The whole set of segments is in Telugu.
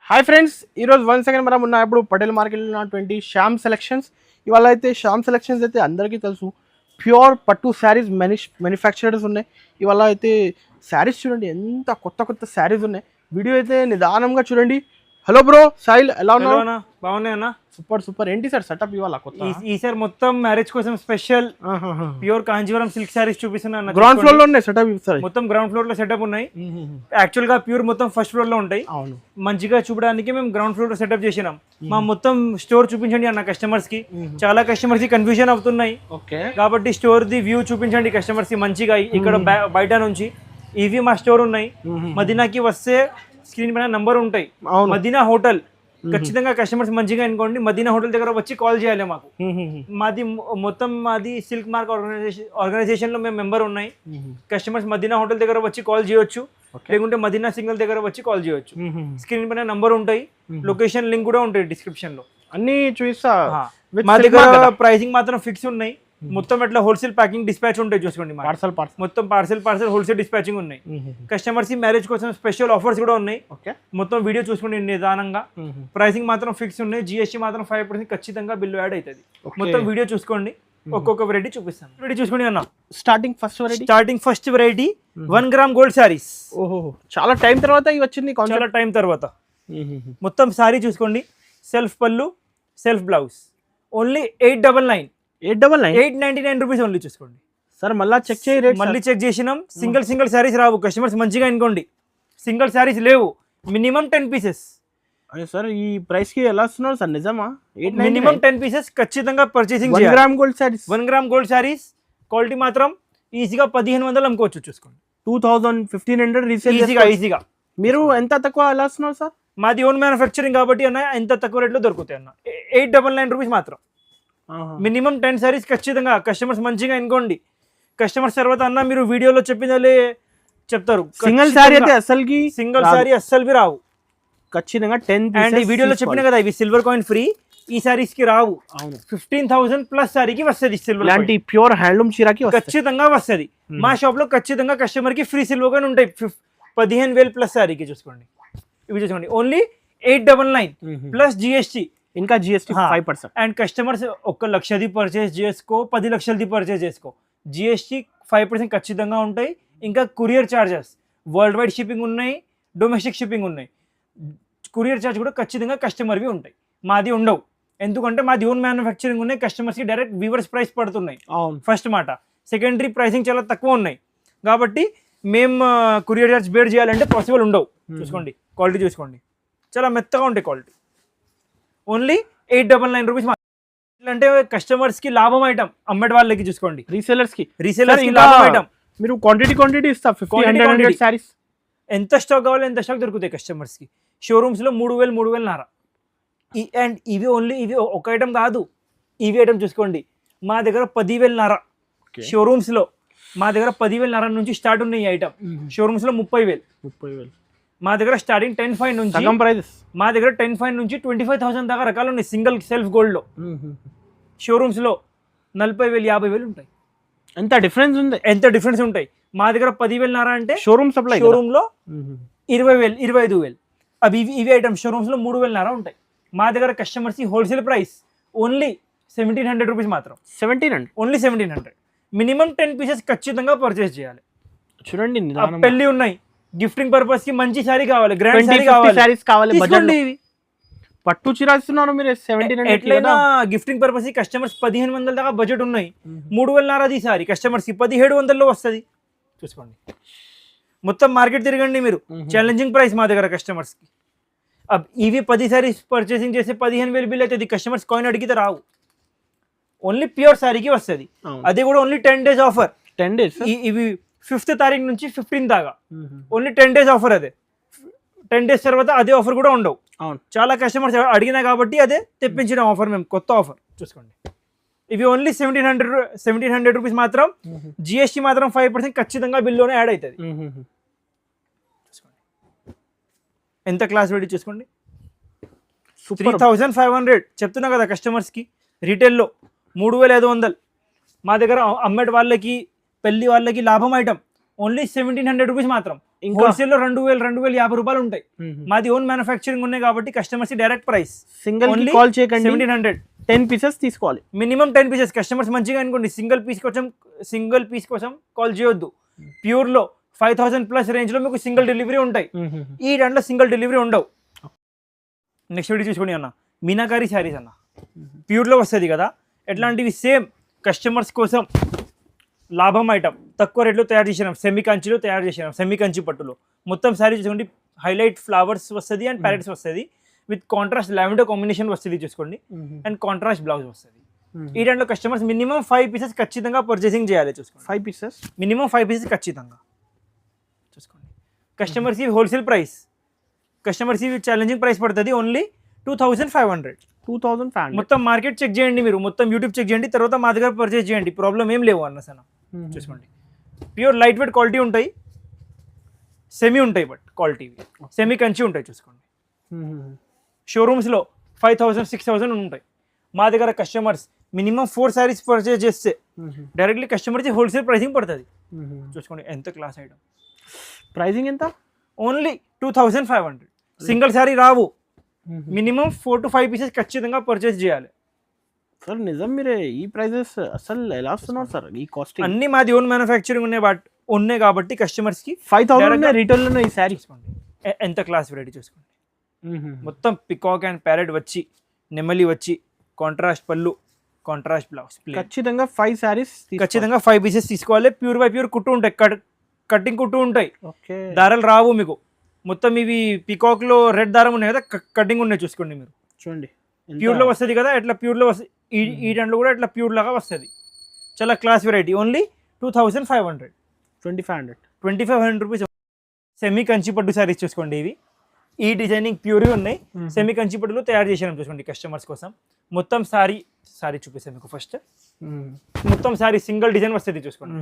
హాయ్ ఫ్రెండ్స్, ఈరోజు వన్ సెకండ్ మనం ఉన్న ఇప్పుడు పటేల్ మార్కెట్లో ఉన్నటువంటి శ్యామ్ సెలెక్షన్స్. ఇవాళ అయితే శ్యామ్ సెలెక్షన్స్ అయితే అందరికీ తెలుసు, ప్యూర్ పట్టు శారీస్ మ్యానుఫ్యాక్చరర్స్ ఉన్నాయి. ఇవాళ అయితే శారీస్ చూడండి, ఎంత కొత్త కొత్త శారీస్ ఉన్నాయి. వీడియో అయితే నిదానంగా చూడండి. హలో బ్రో సాయిల్, ఎలా ఉన్నావు? బాగున్నాయి అన్న. సూపర్. ఏంటి సార్ సెటప్ ఇవాళ కొత్త? ఈసారి మొత్తం మ్యారేజ్ కోసం special pure Kanjeevaram silk saris చూపిస్తున్నా. గ్రౌండ్ ఫ్లోర్ లో ఉన్నాయి సెటప్ సార్. మొత్తం గ్రౌండ్ ఫ్లోర్ లో సెటప్ ఉన్నాయి. యాక్చువల్ గా ప్యూర్ మొత్తం ఫస్ట్ ఫ్లోర్ లో ఉంటాయి. అవును, మంచిగా చూడడానికి మేము గ్రౌండ్ ఫ్లోర్ లో సెటప్ చేసినాం. మా మొత్తం స్టోర్ చూపించండి అన్న కస్టమర్స్ కి. చాలా కస్టమర్స్ కి కన్ఫ్యూజన్ అవుతున్నాయి కాబట్టి స్టోర్ ది వ్యూ చూపించండి కస్టమర్స్ కి మంచిగా. ఇక్కడ బయట నుంచి ఇవి మా స్టోర్ ఉన్నాయి. మదీనాకి వస్తే స్క్రీన్ పైన నంబర్ ఉంటాయి. మదీనా హోటల్ ఖచ్చితంగా కస్టమర్స్ మంచిగా అనుకోండి, మదీనా హోటల్ దగ్గర వచ్చి కాల్ చేయాలి మాకు. మాది సిల్క్ మార్క్ ఆర్గనైజేషన్ లో మేము మెంబర్ ఉన్నాయి. కస్టమర్స్ మదీనా హోటల్ దగ్గర వచ్చి కాల్ చేయొచ్చు, లేకుంటే మదీనా సింగల్ దగ్గర వచ్చి కాల్ చేయొచ్చు. స్క్రీన్ పైన నంబర్ ఉంటాయి, లొకేషన్ లింక్ కూడా ఉంటాయి డిస్క్రిప్షన్ లో. అన్ని చూపిస్తా. మా దగ్గర ప్రైసింగ్ మాత్రం ఫిక్స్ ఉన్నాయి. మొత్తం ఎట్లా హోల్సేల్ ప్యాకింగ్ డిస్పాచ్ ఉంటాయి చూసుకోండి. మొత్తం పార్సల్ హోల్సేల్ డిస్పాచింగ్ ఉన్నాయి. కస్టమర్స్ మ్యారేజ్ కోసం స్పెషల్ ఆఫర్స్ కూడా ఉన్నాయి. మొత్తం వీడియో చూసుకోండి నిదానంగా. ప్రైసింగ్ మాత్రం ఫిక్స్ ఉన్నాయి. జిఎస్టీ మాత్రం 5% ఖచ్చితంగా బిల్లు యాడ్ అవుతుంది. మొత్తం వీడియో చూసుకోండి, ఒక్కొక్క వెరైటీ చూపిస్తాను. వీడియో చూసుకోండి అన్న. Starting first variety 1 gram gold saris. ఓహో, చాలా టైం తర్వాత ఇవి వచ్చింది. చాలా టైం తర్వాత మొత్తం శారీ చూసుకోండి. సెల్ఫ్ పళ్ళు, self blouse. Only 899 rupees only. చూసుకోండి సార్, మళ్ళీ చెక్ చేయి రేట్. మళ్ళీ చెక్ చేసినాం. సింగిల్ శారీస్ రావు. కస్టమర్స్ మంచిగా అనుకోండి, సింగిల్ శారీస్ లేవు. Minimum 10 pieces. అదే సార్, ఈ ప్రైస్ కి ఎలా వస్తున్నారు సార్? నిజమా? మినిమం 10 పీసెస్ ఖచ్చితంగా purchasing. 1 gram gold saris. 1 gram gold saris quality మాత్రం ఈజీగా 1500 అమ్ముకోవచ్చు. చూసుకోండి 2000-1500 రీసేల్ ఈజీగా. మీరు ఎంత తక్కువ ఎలా వస్తున్నారు సార్? మాది ఓన్ మ్యానుఫ్యాక్చరింగ్ కాబట్టి అన్న ఎంత తక్కువ రేట్లో దొరుకుతాయి అన్న. 899 రూపీస్ మాత్రం. మినిమం 10 శారీస్ ఖచ్చితంగా కస్టమర్స్ మంచిగా అనుకోండి. కస్టమర్స్ తర్వాత అన్న మీరు వీడియోలో చెప్పిందే చెప్తారు. సింగిల్ శారీ అయితే అస్సలు రావు. ఖచ్చితంగా 10 అండ్ వీడియోలో చెప్పిన కదా ఇవి సిల్వర్ కాయిన్ ఫ్రీ. ఈ సారీస్ కి రావు. 15,000 ప్లస్ సారీకి వస్తుంది సిల్వర్. ఇలాంటి ప్యూర్ హ్యాండ్లూమ్ చీరకి ఖచ్చితంగా వస్తుంది. మా షాప్ లో ఖచ్చితంగా కస్టమర్ కి ఫ్రీ సిల్వర్ కాయిన్ ఉంటాయి. 15,000 ప్లస్ సారీకి. చూసుకోండి ఇవి చూసుకోండి. Only 899 plus GST. ఇంకా జిఎస్టీ 5%. అండ్ కస్టమర్స్ 1 లక్షది పర్చేస్ చేసుకో, 10 లక్షలది పర్చేస్ చేసుకో, జిఎస్టీ 5% ఖచ్చితంగా ఉంటాయి. ఇంకా courier charges world wide shipping ఉన్నాయి, డొమెస్టిక్ షిప్పింగ్ ఉన్నాయి. కొరియర్ ఛార్జ్ కూడా ఖచ్చితంగా కస్టమర్వి ఉంటాయి. మాది ఉండవు, ఎందుకంటే మాది ఓన్ మ్యానుఫ్యాక్చరింగ్ ఉన్నాయి. కస్టమర్స్కి డైరెక్ట్ వీవర్స్ ప్రైస్ పడుతున్నాయి. ఫస్ట్ మాట. సెకండరీ ప్రైసింగ్ చాలా తక్కువ ఉన్నాయి కాబట్టి మేము కొరియర్ ఛార్జ్ బేర్ చేయాలంటే పాసిబుల్ ఉండవు. చూసుకోండి క్వాలిటీ చూసుకోండి, చాలా మెత్తగా ఉంటాయి క్వాలిటీ. Only 899 rupees. అంటే కస్టమర్స్ కి లాభం ఐటమ్, అమ్మేటి వాళ్ళకి చూసుకోండి. రీసేలర్స్ కి లాభం ఐటమ్. మీరు క్వాంటిటీ ఇస్తా 50-100 సారీస్. ఎంత స్టాక్ కావాలో ఎంత స్టాక్ దొరుకుతాయి కస్టమర్స్ కి. షోరూమ్స్ లో 3,000-3,500. అండ్ ఇవి ఒక ఐటమ్ కాదు, ఇవి ఐటమ్ చూసుకోండి. మా దగ్గర 10,500 షోరూమ్స్ లో. మా దగ్గర 10,500 నుంచి స్టార్ట్ ఉన్నాయి ఈ ఐటమ్. షోరూమ్స్ లో 30,000. మా దగ్గర స్టార్టింగ్ 10,500 నుంచి. మా దగ్గర 10,500 నుంచి 25,000 దాకా రకాలు ఉన్నాయి సింగిల్ సెల్ఫ్ గోల్డ్ లో. షోరూమ్స్ లో 40,000, 50,000 ఉంటాయి. ఎంత డిఫరెన్స్ ఉంటాయి. మా దగ్గర 10,500 అంటే షోరూమ్ లో 20,000, 25,000. అవి ఇవి ఐటమ్స్ షోరూమ్స్ లో 3,500 ఉంటాయి. మా దగ్గర customers wholesale price only 1,700 rupees మాత్రం. 1700, ఓన్లీ 1,700. మినిమం 10 పీసెస్ ఖచ్చితంగా పర్చేస్ చేయాలి. చూడండి, పెళ్లి ఉన్నాయి, గిఫ్టింగ్ పర్పస్ కి మంచి సారీ కావాలి, గ్రాండ్ సారీ కావాలి. పట్టు చీర ఇస్తున్నారు మీరు 1700. ఎట్లయినా గిఫ్టింగ్ పర్పస్ కి కస్టమర్స్ 1,500 దాకా బడ్జెట్ ఉన్నాయి. 3,500 సారీ కస్టమర్స్ కి 1,700లో వస్తుంది. చూసుకోండి మొత్తం మార్కెట్ తిరగండి మీరు. ఛాలెంజింగ్ ప్రైస్ మా దగ్గర కస్టమర్స్ కి. ఇవి 10 సారీస్ పర్చేసింగ్ చేస్తే 15,000 బిల్ అవుతుంది. కస్టమర్స్ కాయిన్ అడిగితే రావు. ఓన్లీ ప్యూర్ సారీకి వస్తుంది. అది కూడా ఓన్లీ 10 days ఆఫర్. 10 days ఇవి 5th తారీఖు నుంచి 15 దాకా ఓన్లీ 10 days ఆఫర్. అదే 10 days తర్వాత అదే ఆఫర్ కూడా ఉండవు. చాలా కస్టమర్స్ అడిగినా కాబట్టి అదే తెప్పించిన ఆఫర్ మేము, కొత్త ఆఫర్. చూసుకోండి ఇవి ఓన్లీ 1,700 రూపీస్ మాత్రం. జిఎస్టీ మాత్రం 5% ఖచ్చితంగా బిల్లోనే యాడ్ అవుతుంది. ఎంత క్లాస్ పెట్టి చూసుకోండి. 3,500 చెప్తున్నా కదా కస్టమర్స్కి. రీటైల్లో 3,500. మా దగ్గర అమ్మేటి వాళ్ళకి, పెళ్లి వాళ్ళకి లాభం ఐటమ్ ఓన్లీ 1,700 రూపీస్ మాత్రం. ఇంకా హోల్సేల్ లో 2050 రూపాయలు ఉంటాయి. మాది ఓన్ మ్యానుఫ్యాక్చరింగ్ ఉన్నాయి కాబట్టి customers direct price single Only call చేయకండి, 1700. 10 పీసెస్ తీసుకోవాలి. Minimum 10 pieces. కస్టమర్స్ మంచిగా అనుకోండి, సింగిల్ పీస్ కోసం కాల్ చేయొద్దు. ప్యూర్ లో 5000 ప్లస్ రేంజ్ లో మీకు సింగిల్ డెలివరీ ఉంటాయి. ఈ దాంట్లో సింగిల్ డెలివరీ ఉండవు. నెక్స్ట్ వీడియో చూసుకోండి అన్న, మీనాకారి శారీస్ అన్న, ప్యూర్ లో వస్తుంది కదా. ఎట్లాంటివి సేమ్ కస్టమర్స్ కోసం లాభం ఐటమ్, తక్కువ రేట్లో తయారు చేసినాం, సెమీ కంచిలో తయారు చేసినాం, సెమీ కంచి పట్టులో. మొత్తం శారీ చూసుకోండి, హైలైట్ ఫ్లవర్స్ వస్తుంది అండ్ ప్యారెట్స్ వస్తుంది, విత్ కాంట్రాస్ట్ లావెండర్ కాంబినేషన్ వస్తుంది చూసుకోండి, అండ్ కాంట్రాస్ట్ బ్లౌజ్ వస్తుంది. ఈ దాంట్లో కస్టమర్స్ మినిమం 5 పీసెస్ ఖచ్చితంగా పర్చేసింగ్ చేయాలి చూసుకోండి. 5 పీసెస్ మినిమం 5 పీసెస్ ఖచ్చితంగా చూసుకోండి. కస్టమర్స్ ఈ హోల్సేల్ ప్రైస్, కస్టమర్స్ ఈ ఛాలెంజింగ్ ప్రైస్ పడుతుంది ఓన్లీ 2500. 2500. మొత్తం మార్కెట్ చెక్ చేయండి మీరు, మొత్తం యూట్యూబ్ చెక్ చేయండి, తర్వాత మా దగ్గర పర్చేస్ చేయండి, ప్రాబ్లం ఏం లేవు అన్న సన్న. చూసుకోండి, ప్యూర్ లైట్ వెయిట్ క్వాలిటీ ఉంటాయి, సెమీ ఉంటాయి, బట్ క్వాలిటీ సెమీ కంచి ఉంటాయి చూసుకోండి. షోరూమ్స్లో 5000 6000 ఉంటాయి. మా దగ్గర కస్టమర్స్ మినిమం 4 సారీస్ పర్చేస్ చేస్తే డైరెక్ట్లీ కస్టమర్కి హోల్సేల్ ప్రైసింగ్ పడుతుంది చూసుకోండి. ఎంత క్లాస్ ఐటమ్, ప్రైసింగ్ ఎంత? Only 2500. Single sorry Rao, minimum 4 to 5 pieces ఖచ్చితంగా పర్చేస్ చేయాలి. సార్ నిజం, మీరే ఈ ప్రైజెస్ అసలు ఎలా వస్తున్నారు సార్? ఈ కాస్ట్ అన్ని మాది ఓన్ మ్యానుఫ్యాక్చరింగ్ ఉన్నాయి కాబట్టి కస్టమర్స్ కి 5000 రిటైల్ లో ఈ సారీ చూసుకోండి. ఎంత క్లాస్ వెరైటీ చూసుకోండి. మొత్తం పికాక్ అండ్ ప్యారెట్ వచ్చి, నెమలి వచ్చి, కాంట్రాస్ట్ పళ్ళు, కాంట్రాస్ట్ బ్లౌజ్. ఖచ్చితంగా 5 సారీస్, ఖచ్చితంగా 5 పీసెస్ తీసుకోవాలి. ప్యూర్ బై ప్యూర్ కుట్టు ఉంటాయి, కటింగ్ కుట్టు ఉంటాయి, ఓకే, దారాలు దారాలు రావు మీకు. మొత్తం ఇవి పికాక్ లో రెడ్ దారం ఉన్నాయి కదా, కటింగ్ ఉన్నాయి చూసుకోండి మీరు. చూడండి ప్యూర్ లో వస్తుంది కదా, ఎట్లా ప్యూర్ లో వస్తుంది. ఈ దాంట్లో కూడా ఇట్లా ప్యూర్ లాగా వస్తుంది. చాలా class variety. Only 2500. 2500 rupees. Semi Kanchi పట్టు సారీస్ చూసుకోండి. ఇవి ఈ డిజైనింగ్ ప్యూర్ ఉన్నాయి, సెమీ కంచి పట్టులో తయారు చేసినాం చూసుకోండి కస్టమర్స్ కోసం. మొత్తం సారీ చూపిస్తాను మీకు. ఫస్ట్ మొత్తం సారీ సింగిల్ డిజైన్ వస్తుంది చూసుకోండి,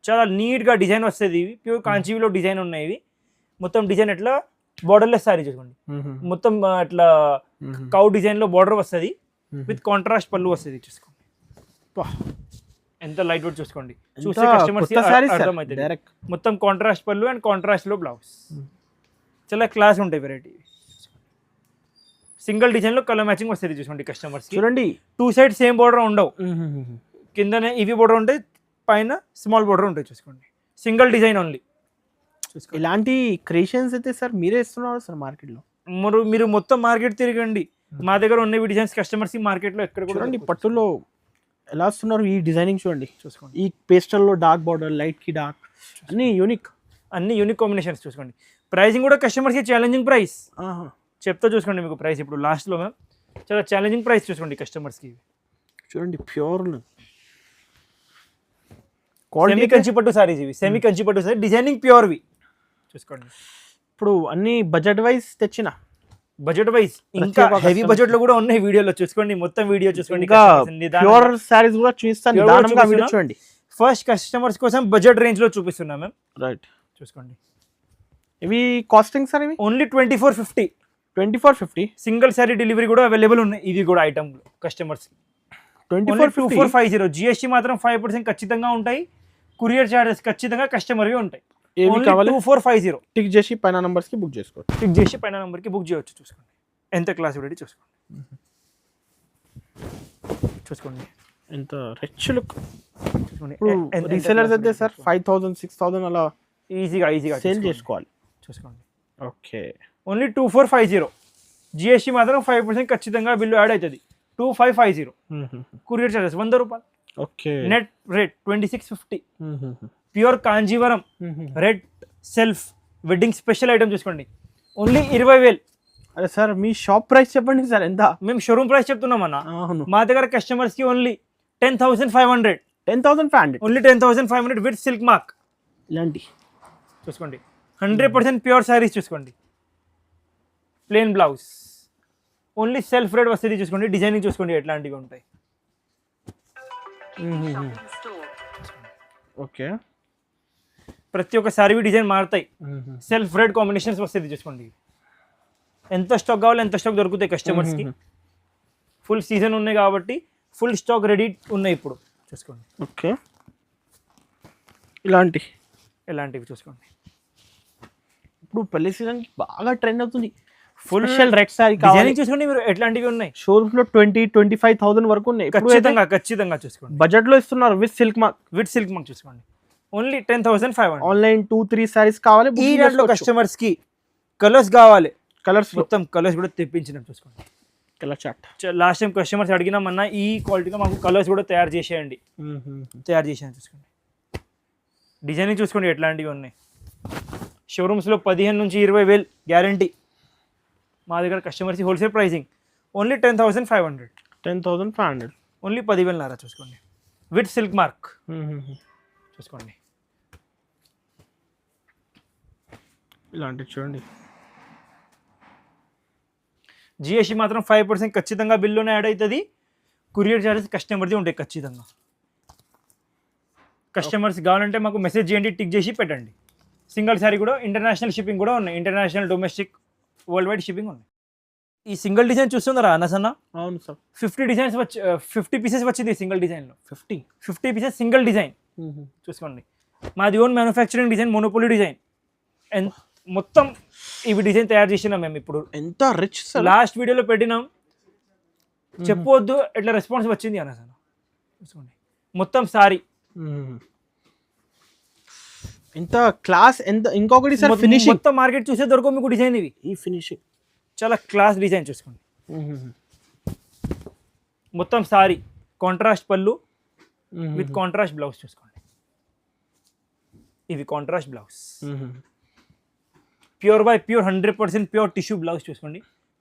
చాలా నీట్ గా డిజైన్ వస్తుంది. ఇవి ప్యూర్ కాంచీవిలో డిజైన్ ఉన్నాయి. ఇవి మొత్తం డిజైన్ ఎట్లా బార్డర్లెస్ సారీ చూసుకోండి, మొత్తం అట్లా కౌ డిజైన్ లో బార్డర్ వస్తుంది, విత్ కాంట్రాస్ట్ పళ్ళు వస్తుంది చూసుకోండి. ఎంత లైట్ వెయిట్ చూసుకోండి, చూస్తే కస్టమర్స్ అర్థమవుతుంది. మొత్తం కాంట్రాస్ట్ పళ్ళు అండ్ కాంట్రాస్ట్ లో బ్లౌజ్, చాలా క్లాస్ ఉంటాయి వెరైటీ. సింగిల్ డిజైన్ లో కలర్ మ్యాచింగ్ వస్తుంది చూసుకోండి కస్టమర్స్. చూడండి, 2 సైడ్ సేమ్ బార్డర్ ఉండవు, కిందనే ఇవి బార్డర్ ఉంటాయి, పైన స్మాల్ బార్డర్ ఉంటాయి చూసుకోండి. Single design only. ఇలాంటి క్రియేషన్స్ అయితే సార్ మీరే ఇస్తున్నారు సార్ మార్కెట్ లో? మీరు మొత్తం మార్కెట్ తిరగండి, మా దగ్గర ఉన్న డిజైన్స్ కస్టమర్స్ ఈ మార్కెట్ లో ఎక్కడ కూడా. చూడండి పట్టులో ఎలా వస్తున్నారు, ఈ డిజైనింగ్ చూడండి, చూసుకోండి. ఈ పేస్టల్ లో డార్క్ బార్డర్, లైట్ కి డార్క్, అన్ని యూనిక్ కాంబినేషన్స్ చూసుకోండి. ప్రైసింగ్ కూడా కస్టమర్స్ కి ఛాలెంజింగ్ ప్రైస్ చెప్తా చూసుకోండి మీకు. ప్రైస్ ఇప్పుడు లాస్ట్ లో మ్యామ్ చాలా ఛాలెంజింగ్ ప్రైస్ చూసుకోండి కస్టమర్స్ కి. చూడండి ప్యూర్ సెమీ కంచి పట్టు సారీస్ ఇవి, సెమీ కంచి పట్టు సారీ డిజైనింగ్ ప్యూర్వి చూసుకోండి. ఇప్పుడు అన్ని బడ్జెట్ వైజ్ తెచ్చిన, బడ్జెట్ వైజ్ ఇంకా హెవీ బడ్జెట్ లో కూడా ఉన్నాయి. వీడియోలో చూసుకోండి, మొత్తం వీడియో చూసుకోండి. ప్యూర్ సారీస్ కూడా చూపిస్తాను, నిదానంగా వీడియో చూడండి. ఫస్ట్ కస్టమర్స్ కోసం బడ్జెట్ రేంజ్ లో చూపిస్తున్నాం మ్యామ్. రైట్, చూసుకోండి. ఇవి కాస్టింగ్ సార్? ఇవి ఓన్లీ 2450. సింగిల్ సారీ డెలివరీ కూడా అవైలబుల్ ఉన్నాయి. ఇవి కూడా ఐటమ్ కస్టమర్స్ 2450. జిఎస్టీ మాత్రం 5% ఖచ్చితంగా ఉంటాయి. కొరియర్ చార్జెస్ ఖచ్చితంగా కస్టమర్వి ఉంటాయి. 2450. టిక్ చేసి పైన నంబర్స్ కి బుక్ చేసుకోవచ్చు. టిక్ చేసి పైన నంబర్ కి బుక్ చేయొచ్చు. చూసుకోండి ఎంత క్లాస్ వెరైటీ చూసుకోండి. ఎంత రిచ్ లుక్. రీసెలర్స్ అయితే సార్ 5000 6000 అలా ఈజీగా సేల్ చేసుకోవాలి చూసుకోండి. Okay, only 2450. జిఎస్టీ మాత్రం 5% ఖచ్చితంగా బిల్లు యాడ్ అవుతుంది. 2550. కొరియర్ చార్జెస్ 100 రూపాయలు. Okay, net rate 2650. Pure Kanjeevaram red self wedding special item చూసుకోండి. ఓన్లీ 20000. అరే సార్ మీ షాప్ ప్రైస్ చెప్పండి సార్ ఎంత? మేము షోరూమ్ ప్రైస్ చెప్తున్నాం అన్న. మా దగ్గర కస్టమర్స్ కి only 10500. 10500 only 10500 with silk mark. ఇలాంటి చూసుకోండి 100% ప్యూర్ సారీస్ చూసుకోండి. Plain blouse, only self rate వస్తుంది చూసుకోండి. డిజైనింగ్ చూసుకోండి ఎట్లాంటివి ఉంటాయి. ఓకే, ప్రతి ఒక్క సారీ డిజైన్ మారుతాయి. సెల్ఫ్ రేట్ కాంబినేషన్స్ వస్తుంది చూసుకోండి. ఎంత స్టాక్ కావాలో ఎంత స్టాక్ దొరుకుతాయి కస్టమర్స్కి. ఫుల్ సీజన్ ఉన్నాయి కాబట్టి ఫుల్ స్టాక్ రెడీ ఉన్నాయి ఇప్పుడు చూసుకోండి. ఓకే, ఇలాంటివి చూసుకోండి. ఇప్పుడు పెళ్లి సీజన్ బాగా ట్రెండ్ అవుతుంది. Full స్పెషల్ రెడ్ సారీ కావాలి. డిజైనింగ్ చూసుకోండి మీరు, ఎట్లాంటివి ఉన్నాయి షోరూమ్స్ లో 20-25,000 వరకు ఉన్నాయి. ఖచ్చితంగా చూసుకోండి. బడ్జెట్ లో ఇస్తున్నారు with silk mark. With silk mark చూసుకోండి, ఓన్లీ 10,500. ఆన్లైన్ 2-3 సారీస్ కావాలి. ఈ దాంట్లో కస్టమర్స్ కి కలర్స్ కావాలి, కలర్స్ మొత్తం కలర్స్ కూడా తెప్పించినట్టు చూసుకోండి. Colour chart last time customers అడిగినామన్నా ఈ క్వాలిటీగా మాకు కలర్స్ కూడా తయారు చేసేయండి, చూసుకోండి. డిజైనింగ్ చూసుకోండి ఎట్లాంటివి ఉన్నాయి. షోరూమ్స్లో 15,000-20,000 గ్యారంటీ. మా దగ్గర customers wholesale pricing only 10,500. 10,500 only 10,000 చూసుకోండి, విత్ సిల్క్ మార్క్ చూసుకోండి. ఇలాంటివి చూడండి. జిఎస్టీ మాత్రం 5% ఖచ్చితంగా బిల్లులోనే యాడ్ అవుతుంది. కొరియర్ చార్జెస్ కస్టమర్ది ఉంటాయి ఖచ్చితంగా. కస్టమర్స్ కావాలంటే మాకు మెసేజ్ చేయండి, టిక్ చేసి పెట్టండి. సింగిల్ సారీ కూడా ఇంటర్నేషనల్ షిప్పింగ్ కూడా ఉన్నాయి, international domestic world wide shipping ఉన్నాయి. ఈ సింగిల్ డిజైన్ చూస్తున్నారా అన్నసన్న? అవును సార్. 50 పీసెస్ వచ్చింది సింగిల్ డిజైన్లో. 50 పీసెస్ సింగిల్ డిజైన్ చూసుకోండి. మాది own manufacturing design, monopoly design. మొత్తం ఇవి డిజైన్ తయారు చేసినాం మేము. ఇప్పుడు ఎంత రిచ్ సార్. లాస్ట్ వీడియోలో పెట్టినాం, చెప్పవద్దు ఎట్లా రెస్పాన్స్ వచ్చింది అన్నసన్న చూసుకోండి. మొత్తం సారీ ఎంత క్లాస్, ఎంత ఇంకొకటి సార్ ఫినిషింగ్ మొత్తం మార్కెట్ చూసే దొరకవు మీకు డిజైన్. ఇవి ఈ ఫినిషింగ్ చాలా క్లాస్ డిజైన్ చూసుకోండి. మొత్తం సారీ కాంట్రాస్ట్ పళ్ళు విత్ కాంట్రాస్ట్ బ్లౌజ్ చూసుకోండి. ఇవి contrast blouse, pure by pure 100% pure tissue blouse చూసుకోండి.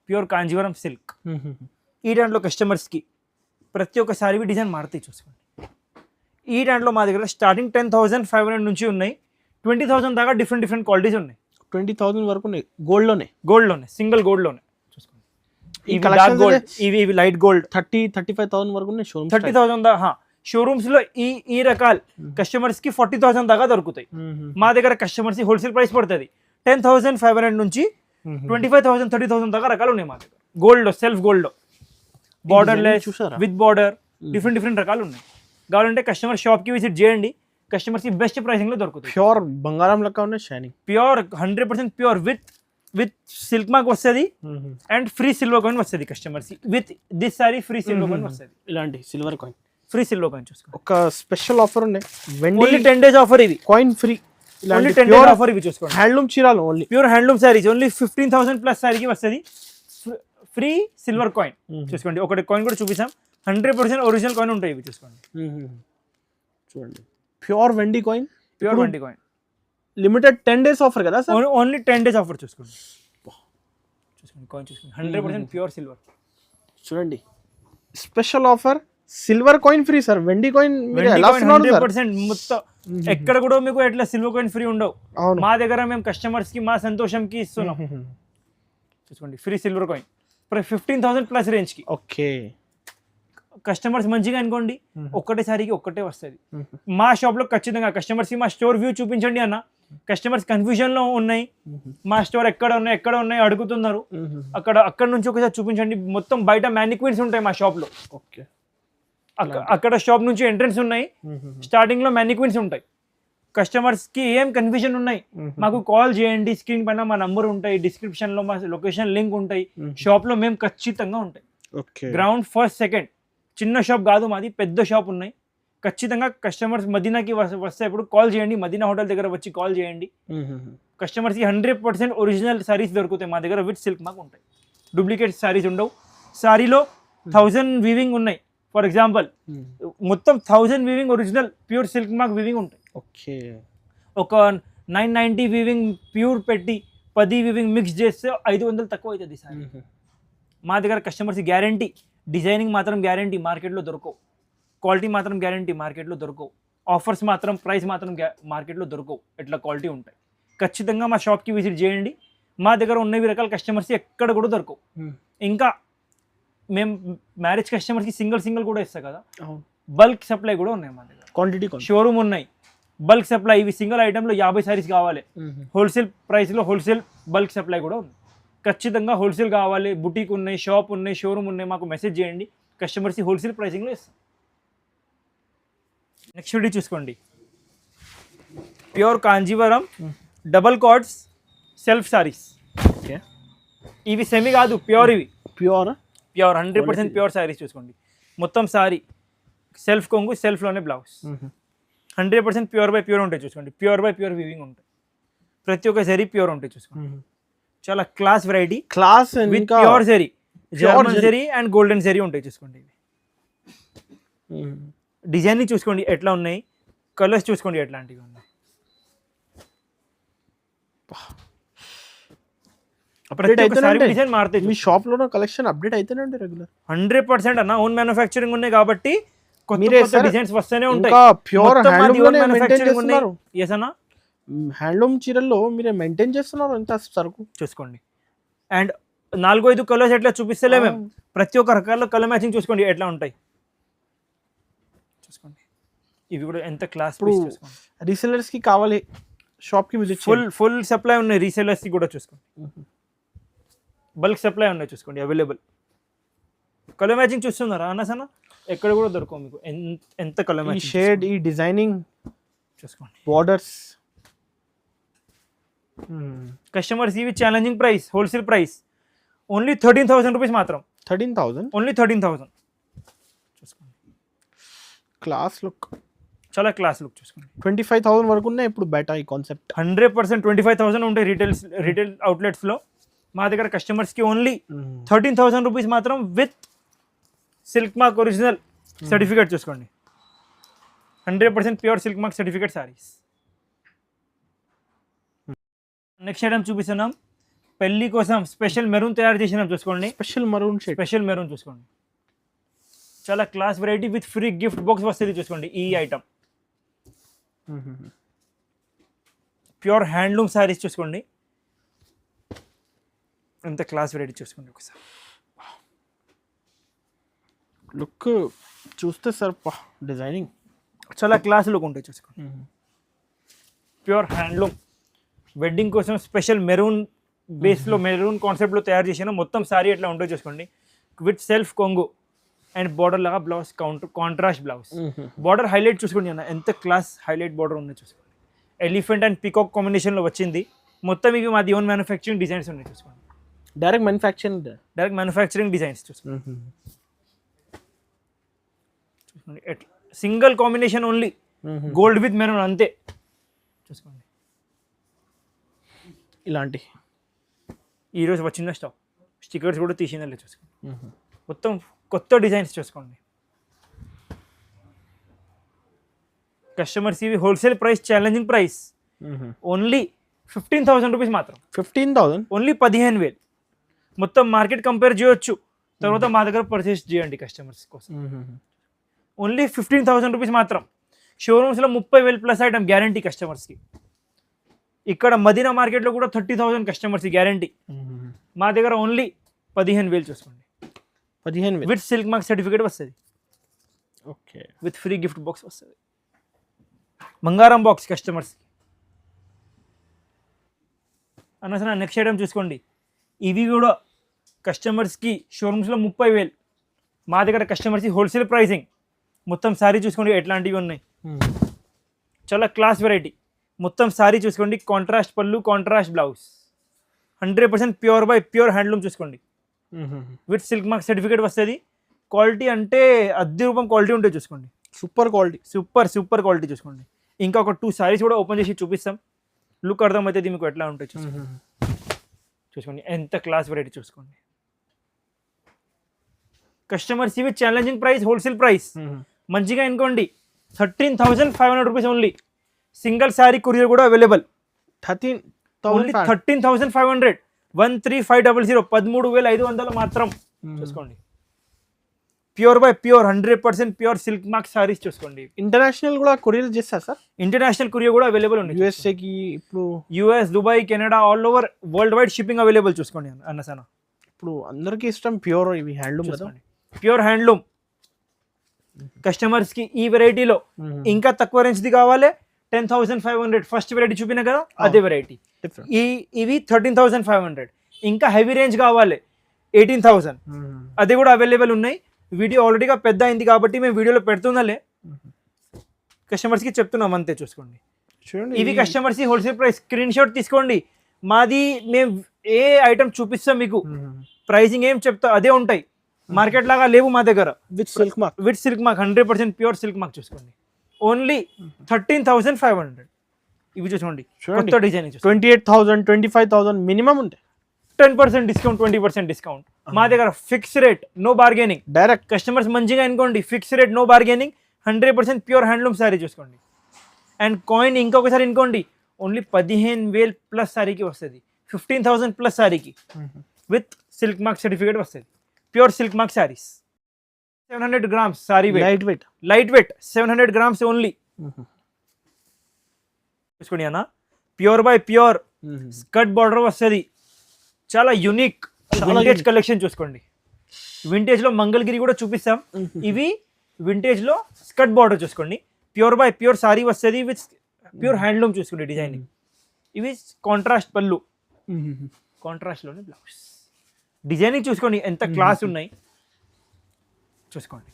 Pure Kanjeevaram silk. ఈ దాంట్లో కస్టమర్స్కి ప్రతి ఒక్క సారీ డిజైన్ మారుతాయి చూసుకోండి. ఈ దాంట్లో మా దగ్గర స్టార్టింగ్ 10,500 నుంచి ఉన్నాయి, 20,000 దాకా డిఫరెంట్ క్వాలిటీస్ ఉన్నాయి. 20,000 వరకు ఉన్నాయి. గోల్డ్లోనే సింగిల్ గోల్డ్లోనే చూసుకోండి. ఇవి లైట్ గోల్డ్ 30-35,000 వరకు ఉన్నాయి. 30,000 దాకా షోరూమ్స్లో ఈ రకాలు కస్టమర్స్కి 40,000 దాకా దొరుకుతాయి. మా దగ్గర కస్టమర్స్ హోల్సేల్ ప్రైస్ పడుతుంది 10,500 నుంచి 25,000-30,000 దాకా రకాలు ఉన్నాయి మా దగ్గర. గోల్డ్లో, సెల్ఫ్ గోల్డ్లో, border less with border, different రకాలు ఉన్నాయి. కావాలంటే కస్టమర్ షాప్కి విజిట్ చేయండి, కస్టమర్స్కి బెస్ట్ ప్రైసింగ్లో దొరుకుతుంది. ప్యూర్ బంగారం లెక్క ఉన్నాయి, shining pure 100% pure with silk mark వస్తుంది అండ్ ఫ్రీ సిల్వర్ కాయిన్ వస్తుంది customers. With this sari free silver coin వస్తుంది. ఇలాంటి silver coin, free silver coin చూసుకోండి. ఒక స్పెషల్ ఆఫర్ ఉన్నాయి. Only 10 days offer. ఇవి coin free, only 10 days offer. ఇవి చూసుకోండి. హ్యాండ్లూమ్ చీరాలు only pure handloom saris only 15,000 plus సారీకి వస్తుంది ఫ్రీ సిల్వర్ కాయిన్ చూసుకోండి. ఒకటి కాయిన్ కూడా చూపిస్తాం, 100% ఒరిజినల్ కాయిన్ ఉంటాయి ఇవి చూసుకోండి. చూడండి, ప్యూర్ వెండి కాయిన్, ప్యూర్ వెండి కాయిన్. లిమిటెడ్ 10 days ఆఫర్ కదా సార్? ఓన్లీ 10 days ఆఫర్ చూసుకోండి. కాయిన్ చూసుకోండి, 100% ప్యూర్ సిల్వర్. చూడండి, special offer, silver coin free sir. వెండి కాయిన్ 100% మొత్తం ఎక్కడ కూడా మీకు ఎట్లా సిల్వర్ కాయిన్ ఫ్రీ ఉండవు. మా దగ్గర మేము కస్టమర్స్ కి మా సంతోషంకి ఇస్తున్నాం చూసుకోండి. Free silver coin 15,000 plus range కి. ఓకే, కస్టమర్స్ మంచిగా అనుకోండి, ఒక్కటేసారికి ఒక్కటే వస్తుంది. మా షాప్ లో ఖచ్చితంగా కస్టమర్స్ కి మా స్టోర్ వ్యూ చూపించండి అన్న. కస్టమర్స్ కన్ఫ్యూజన్ లో ఉన్నాయి, మా స్టోర్ ఎక్కడ ఉన్నాయి అడుగుతున్నారు. అక్కడ నుంచి ఒకసారి చూపించండి. మొత్తం బయట మ్యానిక్విన్స్ ఉంటాయి మా షాప్ లో. ఓకే, అక్కడ షాప్ నుంచి ఎంట్రన్స్ ఉన్నాయి, స్టార్టింగ్ లో మ్యానిక్విన్స్ ఉంటాయి. కస్టమర్స్ కి ఏం కన్ఫ్యూజన్ ఉన్నాయి మాకు కాల్ చేయండి. స్క్రీన్ పైన మా నంబర్ ఉంటాయి, డిస్క్రిప్షన్ లో మా లొకేషన్ లింక్ ఉంటాయి. షాప్ లో మేము ఖచ్చితంగా ఉంటాయి. గ్రౌండ్ ఫస్ట్ సెకండ్, చిన్న షాప్ కాదు మాది, పెద్ద షాప్ ఉన్నాయి. ఖచ్చితంగా కస్టమర్స్ మదీనాకి వస్తే ఇప్పుడు కాల్ చేయండి, మదీనా హోటల్ దగ్గర వచ్చి కాల్ చేయండి. కస్టమర్స్కి 100% ఒరిజినల్ సారీస్ దొరుకుతాయి మా దగ్గర. విత్ సిల్క్ మార్క్ ఉంటాయి, డూప్లికేట్ సారీస్ ఉండవు. సారీలో 1000 వీవింగ్ ఉన్నాయి. ఫర్ ఎగ్జాంపుల్ మొత్తం 1000 weaving original pure silk mark weaving ఉంటాయి. ఓకే, ఒక 990 వీవింగ్ ప్యూర్ పెట్టి 10 వీవింగ్ మిక్స్ చేస్తే 500 తక్కువ అవుతుంది సారీ. మా దగ్గర కస్టమర్స్ గ్యారంటీ, డిజైనింగ్ మాత్రం గ్యారంటీ, మార్కెట్లో దొరకవు. క్వాలిటీ మాత్రం గ్యారంటీ, మార్కెట్లో దొరకవు. ఆఫర్స్ మాత్రం, ప్రైస్ మాత్రం మార్కెట్లో దొరకవు. ఎట్లా క్వాలిటీ ఉంటాయి. ఖచ్చితంగా మా షాప్కి విజిట్ చేయండి. మా దగ్గర ఉన్నవి రకాల కస్టమర్స్ ఎక్కడ కూడా దొరకవు. ఇంకా మేము మ్యారేజ్ కస్టమర్స్కి సింగిల్ కూడా ఇస్తాం కదా, బల్క్ సప్లై కూడా ఉన్నాయి మా దగ్గర. క్వాంటిటీ షోరూమ్ ఉన్నాయి, బల్క్ సప్లై. ఇవి సింగిల్ ఐటెంలో 50 సారీస్ కావాలి, హోల్సేల్ ప్రైస్లో హోల్సేల్ బల్క్ సప్లై కూడా ఉంది. ఖచ్చితంగా హోల్సేల్ కావాలి, బుటీక్ ఉన్నాయి, షాప్ ఉన్నాయి, షోరూమ్ ఉన్నాయి, మాకు మెసేజ్ చేయండి. కస్టమర్స్కి హోల్సేల్ ప్రైసింగ్లో ఇస్తాం. నెక్స్ట్ వీడియో చూసుకోండి, pure Kanjeevaram double cards self saris. Okay, ఇవి సెమీ కాదు, ప్యూర్. ఇవి ప్యూర్ 100% ప్యూర్ సారీస్ చూసుకోండి. మొత్తం సారీ సెల్ఫ్ కొంగు, సెల్ఫ్లోనే బ్లౌజ్. 100% ప్యూర్ బై ప్యూర్ ఉంటాయి చూసుకోండి. ప్యూర్ బై ప్యూర్ వీవింగ్ ఉంటాయి, ప్రతి ఒక్క జరీ ప్యూర్ ఉంటాయి చూసుకోండి. చాలా class variety, class with pure zari, German zari and golden zari ఉంటాయి చూసుకోండి. ఇవి డిజైన్ చూసుకోండి ఎట్లా ఉన్నాయి, కలర్స్ చూసుకోండి ఎట్లాంటివి ఉన్నాయి. ప్రతి ఒక్కసారి డిజైన్ మారుతాయి. మీ షాప్ లో కలెక్షన్ అప్డేట్ అయితేనండి రెగ్యులర్. 100% అన్న ఓన్ మ్యానుఫ్యాక్చరింగ్ ఉన్నాయి కాబట్టి కొత్త డిజైన్స్ వస్తూనే ఉంటాయి. ప్యూర్ హ్యాండ్లూమ్ మెయింటైన్ చేస్తున్నారు. yes అన్న, హ్యాండ్లూమ్ చీరల్లో మీరే మెయింటైన్ చేస్తున్నారు ఎంత సరుకు చూసుకోండి. అండ్ 4-5 కలర్స్ ఎట్లా చూపిస్తలే మేము, ప్రతి ఒక్క రకాల కలర్ మ్యాచింగ్ చూసుకోండి ఎట్లా ఉంటాయి చూసుకోండి. ఇవి కూడా ఎంత క్లాస్ పీస్ చూసుకోండి. రీసెలర్స్ కి కావాలి, షాప్ కి విజిట్ ఫుల్ సప్లై ఉన్నాయి. రీసెలర్స్ కి కూడా చూసుకోండి, బల్క్ సప్లై ఉన్నాయి చూసుకోండి అవైలబుల్. కలర్ మ్యాచింగ్ చూస్తున్నారా అన్న? ఎక్కడ కూడా దొరకవు మీకు. ఎంత కలర్ మ్యాచింగ్, షేడ్, ఈ డిజైనింగ్ చూసుకోండి, బోర్డర్స్. కస్టమర్స్ ఇవి challenging price, wholesale price only 13,000 rupees మాత్రం. 13,000 ఓన్లీ 13,000 చూసుకోండి. క్లాస్ లుక్, చాలా క్లాస్ లుక్ చూసుకోండి. 25,000 వరకు ఉన్నాయి ఇప్పుడు బయట ఈ కాన్సెప్ట్. 100% 25,000 ఉంటాయి రీటైల్ అవుట్లెట్స్లో. మా దగ్గర కస్టమర్స్కి ఓన్లీ 13,000 రూపీస్ మాత్రం with silk mark original certificate చూసుకోండి. 100% pure silk mark certificate saris. Next item చూపిస్తున్నాం, పెళ్లి కోసం స్పెషల్ మెరూన్ తయారు చేసినాం చూసుకోండి. Special maroon shade, special maroon చూసుకోండి. చాలా class variety with free gift box వస్తుంది చూసుకోండి. ఈ ఐటమ్ ప్యూర్ హ్యాండ్లూమ్ సారీస్ చూసుకోండి. ఎంత క్లాస్ వెరైటీ చూసుకోండి ఒకసారి. లుక్ చూస్తే సార్ డిజైనింగ్ చాలా క్లాస్ లుక్ ఉంటాయి చూసుకోండి. ప్యూర్ హ్యాండ్లూమ్ వెడ్డింగ్ కోసం స్పెషల్ మెరూన్ బేస్లో, మెరూన్ కాన్సెప్ట్లో తయారు చేసిన మొత్తం సారీ ఎట్లా ఉంటుందో చూసుకోండి. విత్ సెల్ఫ్ కొంగు అండ్ బార్డర్ లాగా blouse, contrast blouse. Border highlight చూసుకోండి అన్న, ఎంత క్లాస్ హైలైట్ బార్డర్ ఉన్నాయి చూసుకోండి. ఎలిఫెంట్ అండ్ పీకాక్ కాంబినేషన్లో వచ్చింది. మొత్తం ఇవి మాది ఓన్ మ్యానుఫ్యాక్చరింగ్ డిజైన్స్ ఉన్నాయి చూసుకోండి. డైరెక్ట్ మ్యానుఫ్యాక్చరింగ్ డిజైన్స్ చూసుకోండి. చూసుకోండి ఎట్లా single combination only, gold with maroon అంతే చూసుకోండి. ఇలాంటి ఈరోజు వచ్చిన స్టిక్కర్స్ కూడా తీసిందే చూసుకోండి. మొత్తం కొత్త డిజైన్స్ చూసుకోండి. కస్టమర్స్ ఇవి wholesale price, challenging price only 15,000 rupees మాత్రం. 15,000 ఓన్లీ 15,000. మొత్తం మార్కెట్ కంపేర్ చేయొచ్చు, తర్వాత మా దగ్గర పర్చేస్ చేయండి కస్టమర్స్ కోసం. ఓన్లీ 15,000 రూపీస్ మాత్రం. షోరూమ్స్లో 30,000 ప్లస్ ఐటమ్ గ్యారంటీ కస్టమర్స్కి. ఇక్కడ మదీనా మార్కెట్లో కూడా 30,000 కస్టమర్స్కి గ్యారంటీ. మా దగ్గర ఓన్లీ 15,000 చూసుకోండి. 15,000 విత్ సిల్క్ మార్క్ సర్టిఫికేట్ వస్తుంది. Okay, with free gift box వస్తుంది. బంగారం బాక్స్ కస్టమర్స్కి అన్న. నెక్స్ట్ ఐటమ్ చూసుకోండి. ఇవి కూడా కస్టమర్స్కి షోరూమ్స్లో 30,000, మా దగ్గర కస్టమర్స్కి హోల్సేల్ ప్రైసింగ్. మొత్తం సారీ చూసుకోండి ఎట్లాంటివి ఉన్నాయి. చాలా క్లాస్ వెరైటీ. మొత్తం సారీ చూసుకోండి, కాంట్రాస్ట్ పళ్ళు, contrast blouse. 100% pure by pure handloom చూసుకోండి. విత్ సిల్క్ మార్క్ సర్టిఫికేట్ వస్తుంది. క్వాలిటీ అంటే అద్దె రూపం క్వాలిటీ ఉంటుంది చూసుకోండి. సూపర్ క్వాలిటీ, సూపర్ క్వాలిటీ చూసుకోండి. ఇంకా ఒక 2 సారీస్ కూడా ఓపెన్ చేసి చూపిస్తాం, లుక్ అర్థమవుతుంది మీకు ఎట్లా ఉంటుంది చూసుకోండి. ఎంత క్లాస్ వెరైటీ చూసుకోండి. కస్టమర్స్ ఇవి ఛాలెంజింగ్ ప్రైస్, హోల్సేల్ ప్రైస్ మంచిగా అనుకోండి. 13,500 rupees only. Single sorry courier కూడా అవైలబుల్. 13,500. 13,500, 13,500 మాత్రం చూసుకోండి. Pure by pure 100% pure silk mark saris చూసుకోండి. ఇంటర్నేషనల్ కూడా కొరియర్ చేస్తారు సార్? ఇంటర్నేషనల్ కొరియర్ కూడా అవైలబుల్ ఉంది. యూఎస్ఏకి, ఇప్పుడు US, Dubai, Canada, all over world wide shipping available చూసుకోండి అన్నసాన. ఇప్పుడు అందరికీ ఇష్టం ప్యూర్ ఇవి హ్యాండ్లూమ్ కదా, ప్యూర్ హ్యాండ్లూమ్. కస్టమర్స్కి ఈ వెరైటీలో ఇంకా తక్కువ రేంజ్ది కావాలి 10,500. ఫస్ట్ వెరైటీ చూపిన కదా అదే వెరైటీ. ఇవి 13,500. ఇంకా హెవీ రేంజ్ కావాలి 18,000. అది కూడా అవైలబుల్ ఉన్నాయి. వీడియో ఆల్రెడీగా పెద్ద అయింది కాబట్టి మేము వీడియోలో పెడుతుందాలే, కస్టమర్స్కి చెప్తున్నాం అంతే చూసుకోండి. చూడండి ఇవి కస్టమర్స్కి హోల్సేల్ ప్రైస్. స్క్రీన్ షాట్ తీసుకోండి, మాది మేము ఏ ఐటమ్ చూపిస్తాం మీకు ప్రైసింగ్ ఏం చెప్తా అదే ఉంటాయి, మార్కెట్ లాగా లేవు మా దగ్గర. With silk mark, with silk mark 100% pure silk mark చూసుకోండి. ఓన్లీ 13,500. ఇవి చూసుకోండి చూడండి. కొత్త డిజైన్ 28,000 25,000 మినిమం ఉంటాయి. 10% డిస్కౌంట్, 20% డిస్కౌంట్. మా దగ్గర fix rate, no bargaining. Direct customers మంచిగా అనుకోండి, fix rate, no bargaining, 100% pure handloom sari చూసుకోండి. అండ్ కాయిన్ ఇంకొకసారి అనుకోండి, ఓన్లీ 15,000 ప్లస్ శారీకి వస్తుంది, 15,000 ప్లస్ శారీకి విత్ సిల్క్ మార్క్ సర్టిఫికేట్ వస్తుంది. Pure silk mark saris, 700 grams sorry light weight. Light weight 700 grams only. చూసుకోండి అన్న, pure by pure skirt border వస్తుంది, చాలా యూనిక్ వింటేజ్ కలెక్షన్ చూసుకోండి. వింటేజ్ లో మంగళగిరి కూడా చూపిస్తాం. ఇవి వింటేజ్ లో స్కర్ట్ బార్డర్ చూసుకోండి, ప్యూర్ బై ప్యూర్ సారీ వస్తుంది విత్ ప్యూర్ హ్యాండ్లూమ్ చూసుకోండి. డిజైనింగ్ ఇవి కాంట్రాస్ట్ పళ్ళు, కాంట్రాస్ట్ లోనే బ్లౌజ్. డిజైనింగ్ చూసుకోండి ఎంత క్లాస్ ఉన్నాయి చూసుకోండి.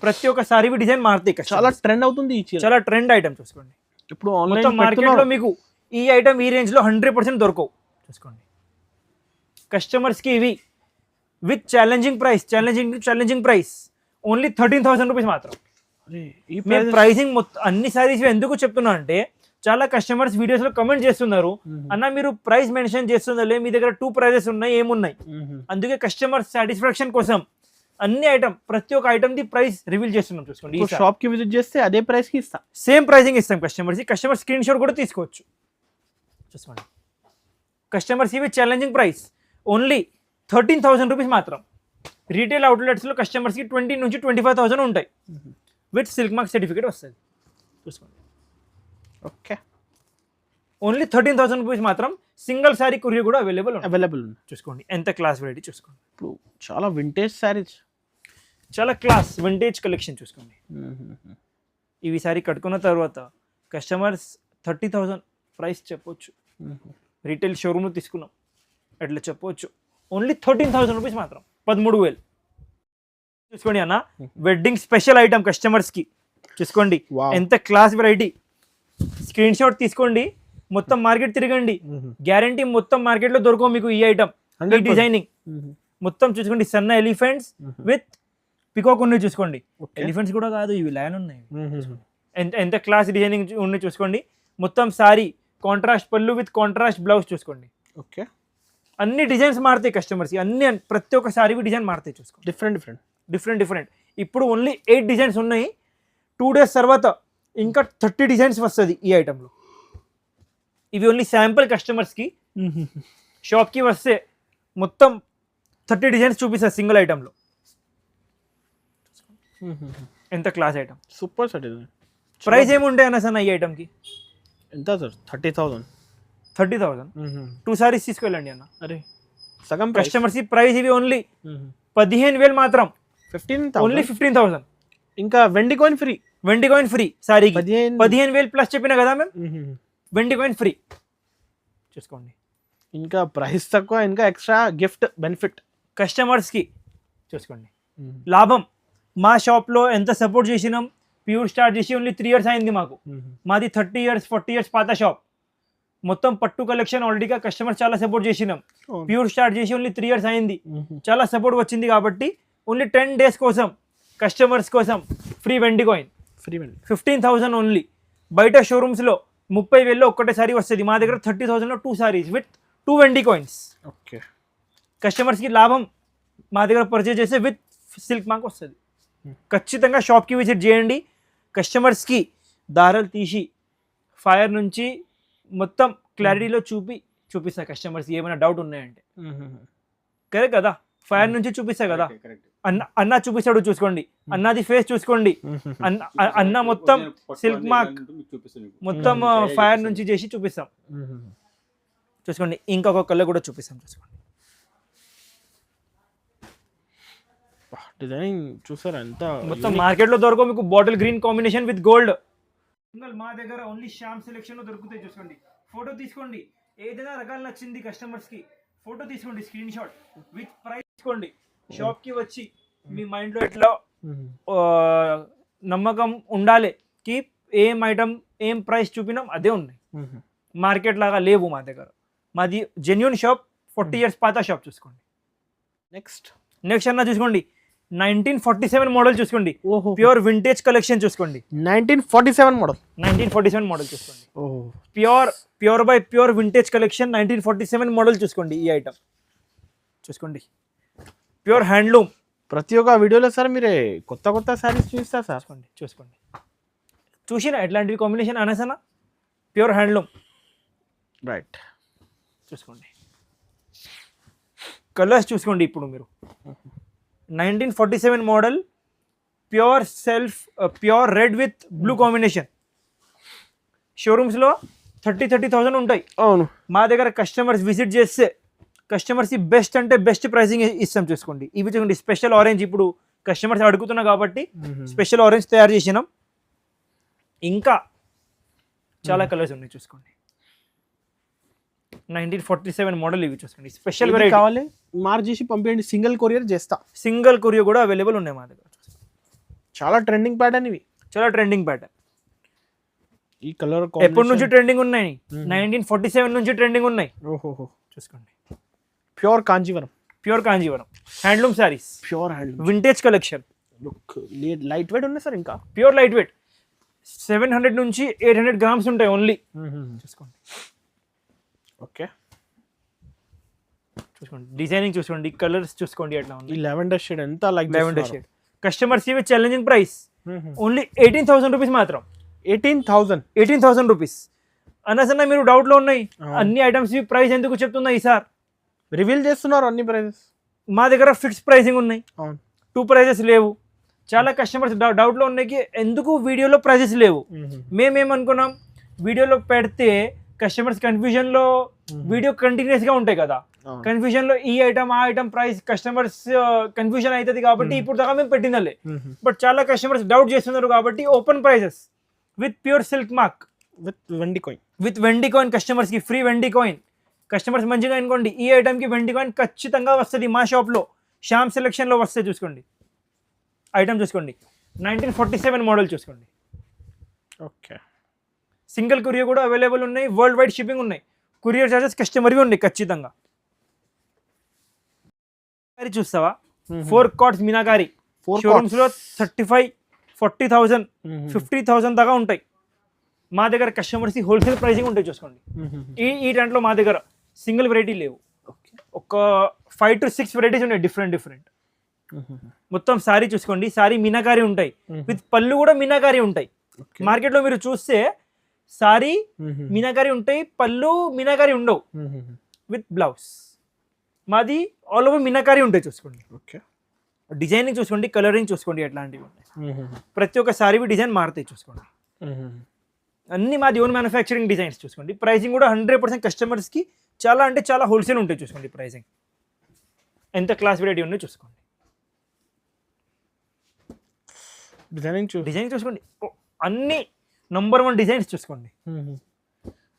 ప్రతి ఒక్క సారీ డిజైన్ మారుతాయి, చాలా ట్రెండ్ అవుతుంది ఈ చీర. చాలా ట్రెండ్ ఐటమ్ చూసుకోండి. ఇప్పుడు మొత్తం ఆన్లైన్ మార్కెట్ లో మీకు ఈ ఐటమ్ ఈ రేంజ్ లో 100% దొరకవు చూసుకోండి. కస్టమర్స్ కి ఇవి with challenging price only 13,000 rupees మాత్రం. మేము ప్రైసింగ్ అన్ని సారీస్ ఎందుకు చెప్తున్నా అంటే, చాలా కస్టమర్స్ వీడియోస్ లో కమెంట్ చేస్తున్నారు, అన్న మీరు ప్రైస్ మెన్షన్ చేస్తుందా, మీ దగ్గర 2 ప్రైజెస్ ఉన్నాయి ఏమున్నాయి. అందుకే కస్టమర్ సాటిస్ఫాక్షన్ కోసం అన్ని ఐటమ్, ప్రతి ఒక్క ఐటమ్ ది ప్రైస్ రివీల్ చేస్తున్నాం చూసుకోండి. షాప్ కి విజిట్ చేస్తే అదే ప్రైస్ కి ఇస్తాం, సేమ్ ప్రైసింగ్ ఇస్తాం కస్టమర్ స్క్రీన్ షాట్ కూడా తీసుకోవచ్చు చూసుకోండి. కస్టమర్స్ ఇవి ఛాలెంజింగ్ ప్రైస్ ఓన్లీ 13,000 రూపీస్ మాత్రం. రీటైల్ అవుట్లెట్స్లో కస్టమర్స్కి 20 నుంచి 25,000 ఉంటాయి విత్ సిల్క్ మార్క్ సర్టిఫికేట్ వస్తుంది చూసుకోండి. ఓకే, ఓన్లీ 13,000 రూపీస్ మాత్రం. సింగిల్ సారీ కొరియర్ కూడా అవైలబుల్ ఉంది చూసుకోండి. ఎంత క్లాస్ వెరైటీ చూసుకోండి. ఇప్పుడు చాలా వింటేజ్ సారీస్, చాలా క్లాస్ వింటేజ్ కలెక్షన్ చూసుకోండి. ఇవి సారీ కట్టుకున్న తర్వాత కస్టమర్స్ 30,000 ప్రైస్ చెప్పొచ్చు, రీటైల్ షోరూమ్లో తీసుకున్నాం అట్లా చెప్పొచ్చు. ఓన్లీ 13,000 రూపీస్ మాత్రం, 13,000 చూసుకోండి అన్న. వెడ్డింగ్ స్పెషల్ ఐటమ్ కస్టమర్స్కి చూసుకోండి. ఎంత క్లాస్ వెరైటీ, స్క్రీన్ షాట్ తీసుకోండి, మొత్తం మార్కెట్ తిరగండి, గ్యారంటీ మొత్తం మార్కెట్లో దొరకవు మీకు ఈ ఐటమ్. ఈ డిజైనింగ్ మొత్తం చూసుకోండి, సన్న ఎలిఫెంట్స్ విత్ పికాక్ ఉన్నాయి చూసుకోండి. ఎలిఫెంట్స్ కూడా కాదు, ఇవి లయన్ ఉన్నాయి. ఎంత క్లాస్ డిజైనింగ్ ఉన్నాయి చూసుకోండి. మొత్తం సారీ కాంట్రాస్ట్ పళ్ళు విత్ కాంట్రాస్ట్ బ్లౌజ్ చూసుకోండి. ఓకే, అన్ని డిజైన్స్ మారుతాయి కస్టమర్స్కి, అన్ని ప్రతి ఒక్క సారీకి డిజైన్ మారుతాయి చూసుకోండి. డిఫరెంట్. ఇప్పుడు ఓన్లీ 8 డిజైన్స్ ఉన్నాయి. 2 డేస్ తర్వాత ఇంకా 30 డిజైన్స్ వస్తుంది ఈ ఐటెంలో. ఇవి ఓన్లీ శాంపుల్ కస్టమర్స్కి. షాప్కి వస్తే మొత్తం 30 డిజైన్స్ చూపిస్తారు సింగిల్ ఐటెంలో. ఎంత class item, super sir. Price ఏముంటాయి అన్న సార్ ఈ ఐటమ్కి? ఎంత సార్? 30,000. 2 సారీస్ తీసుకెళ్ళండి అన్న. అరే సగం కస్టమర్స్ ప్రైస్ ఇవి ఓన్లీ 15,000 మాత్రం. 15,000 ఓన్లీ 15,000. ఇంకా వెండి కాయిన్ ఫ్రీ సారీకి. 15,000 ప్లస్ చెప్పిన కదా మేము, వెండి కాయిన్ ఫ్రీ చూసుకోండి. ఇంకా ప్రైస్ తక్కువ, ఇంకా ఎక్స్ట్రా గిఫ్ట్ బెనిఫిట్ కస్టమర్స్కి చూసుకోండి. లాభం, మా షాప్లో ఎంత సపోర్ట్ చేసినాం. ప్యూర్ స్టార్ట్ చేసి ఓన్లీ 3 years అయింది మాకు. మాది 30 years 40 years పాత షాప్. మొత్తం పట్టు కలెక్షన్ ఆల్రెడీగా కస్టమర్ చాలా సపోర్ట్ చేసినాం. ప్యూర్ స్టార్ట్ చేసి ఓన్లీ 3 years అయింది, చాలా సపోర్ట్ వచ్చింది. కాబట్టి ఓన్లీ 10 days కోసం కస్టమర్స్ కోసం ఫ్రీ వెండి కాయిన్, 15,000 ఓన్లీ. బయట షోరూమ్స్లో 30,000లో ఒక్కటే సారీ వస్తుంది, మా దగ్గర 30,000లో 2 sarees విత్ 2 వెండి కాయిన్స్. ఓకే, కస్టమర్స్కి లాభం, మా దగ్గర పర్చేజ్ చేస్తే విత్ సిల్క్ మార్క్ వస్తుంది. ఖచ్చితంగా షాప్కి విజిట్ చేయండి. కస్టమర్స్కి దారాలు తీసి ఫైర్ నుంచి మొత్తం క్లారిటీలో చూపిస్తా. కస్టమర్స్ ఏమైనా డౌట్ ఉన్నాయంటే కరెక్ట్ కదా, ఫైర్ నుంచి చూపిస్తా కదా. అన్న చూపిస్తాడు చూసుకోండి, అన్నది ఫేస్ చూసుకోండి. అన్న మొత్తం సిల్క్ మార్క్ మొత్తం ఫైర్ నుంచి చేసి చూపిస్తాం చూసుకోండి. ఇంకొక కలర్ కూడా చూపిస్తాం చూసుకోండి. డిజైన్ చూసారా ఎంత మొత్తం మార్కెట్లో దొరకవు మీకు. Bottle green combination with gold. మా దగ్గర ఓన్లీ శ్యామ్ సెలెక్షన్ లో దొరుకుతాయి చూసుకోండి. ఫోటో తీసుకోండి, ఏదైనా రకాలు నచ్చింది కస్టమర్స్ కి ఫోటో తీసుకోండి, స్క్రీన్ షాట్ విత్ ప్రైస్ తీసుకోండి. షాప్ కి వచ్చి మీ మైండ్ లో ఎట్లా నమ్మకం ఉండాలి కి ఏం ఐటమ్ ఏం ప్రైస్ చూపినాం అదే ఉన్నాయి. మార్కెట్ లాగా లేవు మా దగ్గర. మాది జెన్యున్ షాప్, 40 years పాత షాప్ చూసుకోండి. నెక్స్ట్ అన్న చూసుకోండి 1947 మోడల్ చూసుకోండి, ఓహో ప్యూర్ వింటేజ్ కలెక్షన్ చూసుకోండి. 1947 మోడల్. 1947 మోడల్ చూసుకోండి, ఓహో pure by pure vintage collection 1947 model చూసుకోండి. ఈ ఐటమ్ చూసుకోండి, ప్యూర్ హ్యాండ్లూమ్. ప్రతి ఒక్క వీడియోలో సార్ మీరే కొత్త కొత్త శారీస్ చూస్తారు సార్. చూసుకోండి చూసిన ఎట్లాంటివి కాంబినేషన్ అనేసనా, ప్యూర్ హ్యాండ్లూమ్. రైట్, చూసుకోండి కలర్స్ చూసుకోండి. ఇప్పుడు మీరు 1947 model, pure red with blue combination. షోరూమ్స్లో 30,000 ఉంటాయి. అవును, మా దగ్గర కస్టమర్స్ విజిట్ చేస్తే కస్టమర్స్ బెస్ట్ అంటే బెస్ట్ ప్రైసింగ్ ఇస్తాం. చూసుకోండి ఇవి చూడండి, స్పెషల్ ఆరెంజ్. ఇప్పుడు కస్టమర్స్ అడుగుతున్నా కాబట్టి స్పెషల్ ఆరెంజ్ తయారు చేసినాం. ఇంకా చాలా కలర్స్ ఉన్నాయి చూసుకోండి. 1947 మోడల్ ఇవి చూసుకోండి, స్పెషల్ వెరైటీ. కావాలి మార్క్ చేసి పంపించండి, సింగిల్ కొరియర్ చేస్తా. సింగిల్ కొరియర్ కూడా అవైలబుల్ ఉన్నాయి మా దగ్గర. చాలా ట్రెండింగ్ ప్యాటర్న్ ఇవి, చాలా ట్రెండింగ్ ప్యాటర్న్. ఈ కలర్ ఎప్పటి నుంచి ట్రెండింగ్ ఉన్నాయి, 1947 నుంచి ట్రెండింగ్ ఉన్నాయి. ఓహో చూసుకోండి, pure Kanjeevaram handloom saris, pure handloom vintage collection. Look light weight ఉన్నాయి సార్. ఇంకా ప్యూర్ లైట్ వెయిట్, 700 నుంచి 800 grams ఉంటాయి ఓన్లీ. చూసుకోండి, ఓకే చూసుకోండి డిజైనింగ్ చూసుకోండి, కలర్స్ చూసుకోండి ఎట్లా ఉంది. ఈ లెవెండర్ షేడ్ ఎంత లైక్ లెవెండర్ షేడ్. కస్టమర్స్ ఇవి ఛాలెంజింగ్ ప్రైస్ ఓన్లీ 18,000 రూపీస్ మాత్రం. 18,000 రూపీస్. అనసన్న మీరు డౌట్లో ఉన్నాయి, అన్ని ఐటమ్స్ ప్రైస్ ఎందుకు చెప్తున్నా ఈసారి రివీల్ చేస్తున్నారు అన్ని ప్రైజెస్. మా దగ్గర ఫిక్స్ ప్రైసింగ్ ఉన్నాయి, అవును, 2 ప్రైజెస్ లేవు. చాలా కస్టమర్స్ డౌట్లో ఉన్నాయి ఎందుకు వీడియోలో ప్రైజెస్ లేవు. మేమేమనుకున్నాం, వీడియోలో పెడితే కస్టమర్స్ కన్ఫ్యూజన్లో వీడియో కంటిన్యూస్గా ఉంటాయి కదా, కన్ఫ్యూజన్లో ఈ ఐటమ్ ఆ ఐటమ్ ప్రైస్ కస్టమర్స్ కన్ఫ్యూజన్ అవుతుంది కాబట్టి ఇప్పుడు దాకా మేము పెట్టిందలే. బట్ చాలా కస్టమర్స్ డౌట్ చేస్తున్నారు కాబట్టి open prizes with pure silk mark, with వెండి కాయిన్ కస్టమర్స్కి ఫ్రీ వెండి కాయిన్. కస్టమర్స్ మంచిగా అనుకోండి, ఈ ఐటమ్కి వెండి కాయిన్ ఖచ్చితంగా వస్తుంది మా షాప్లో, శ్యామ్ సెలెక్షన్లో వస్తే. చూసుకోండి ఐటమ్ చూసుకోండి, 1947 మోడల్ చూసుకోండి. ఓకే, సింగిల్ కొరియర్ కూడా అవైలబుల్ ఉన్నాయి, వరల్డ్ వైడ్ షిప్పింగ్ ఉన్నాయి, కొరియర్ చార్జెస్ కస్టమర్వి ఉన్నాయి ఖచ్చితంగా. చూస్తావా 4 కార్డ్స్ మీనాకారి, షోరూమ్స్లో 35,000, 40,000, 50,000 దాకా ఉంటాయి. మా దగ్గర కస్టమర్స్ హోల్సేల్ ప్రైసింగ్ ఉంటాయి. చూసుకోండి ఈ టెంట్లో మా దగ్గర సింగిల్ వెరైటీ లేవు, ఒక 5 to 6 వెరైటీస్ ఉన్నాయి డిఫరెంట్. మొత్తం సారీ చూసుకోండి, సారీ మీనాకారి ఉంటాయి, విత్ పళ్ళు కూడా మీనాకారి ఉంటాయి. మార్కెట్లో మీరు చూస్తే సారీ మీనాకారి ఉంటాయి, పళ్ళు మీనాకారి ఉండవు, విత్ బ్లౌజ్. మాది ఆల్ ఓవర్ మీనాకారి ఉంటాయి. చూసుకోండి డిజైనింగ్ చూసుకోండి, కలరింగ్ చూసుకోండి ఎట్లాంటివి ఉన్నాయి. ప్రతి ఒక్క సారీ డిజైన్ మారుతాయి. చూసుకోండి అన్ని మాది ఓన్ మ్యానుఫ్యాక్చరింగ్ డిజైన్స్. చూసుకోండి ప్రైసింగ్ కూడా 100% కస్టమర్స్కి చాలా అంటే చాలా హోల్సేల్ ఉంటాయి. చూసుకోండి ప్రైసింగ్ ఎంత క్లాస్ వెరైటీ ఉన్నాయో చూసుకోండి. డిజైనింగ్ చూసుకోండి, అన్ని నంబర్ 1 డిజైన్స్ చూసుకోండి.